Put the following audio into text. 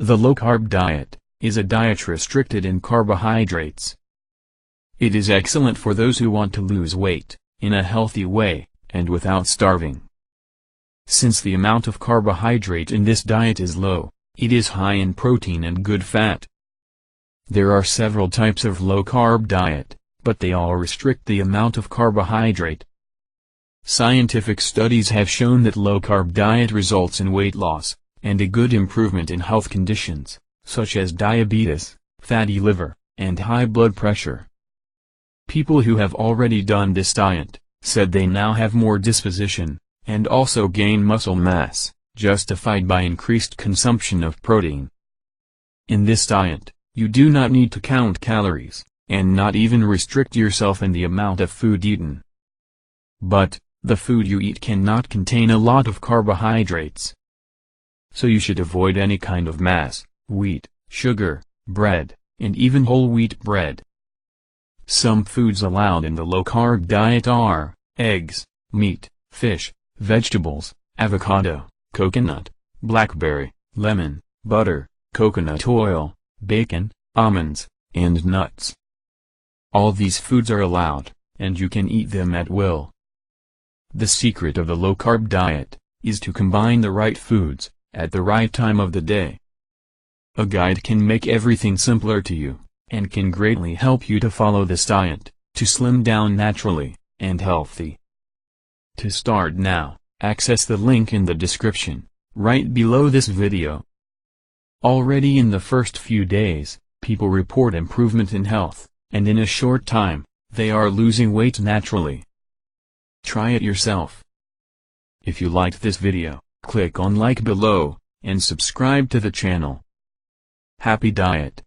The low-carb diet is a diet restricted in carbohydrates. It is excellent for those who want to lose weight, in a healthy way, and without starving. Since the amount of carbohydrate in this diet is low, it is high in protein and good fat. There are several types of low-carb diet, but they all restrict the amount of carbohydrate. Scientific studies have shown that low-carb diet results in weight loss, and a good improvement in health conditions, such as diabetes, fatty liver, and high blood pressure. People who have already done this diet said they now have more disposition, and also gain muscle mass, justified by increased consumption of protein. In this diet, you do not need to count calories, and not even restrict yourself in the amount of food eaten. But, the food you eat cannot contain a lot of carbohydrates. So you should avoid any kind of mass, wheat, sugar, bread, and even whole wheat bread. Some foods allowed in the low-carb diet are eggs, meat, fish, vegetables, avocado, coconut, blackberry, lemon, butter, coconut oil, bacon, almonds, and nuts. All these foods are allowed, and you can eat them at will. The secret of the low-carb diet is to combine the right foods at the right time of the day. A guide can make everything simpler to you, and can greatly help you to follow this diet, to slim down naturally, and healthy. To start now, access the link in the description, right below this video. Already in the first few days, people report improvement in health, and in a short time, they are losing weight naturally. Try it yourself. If you liked this video, click on like below, and subscribe to the channel. Happy diet!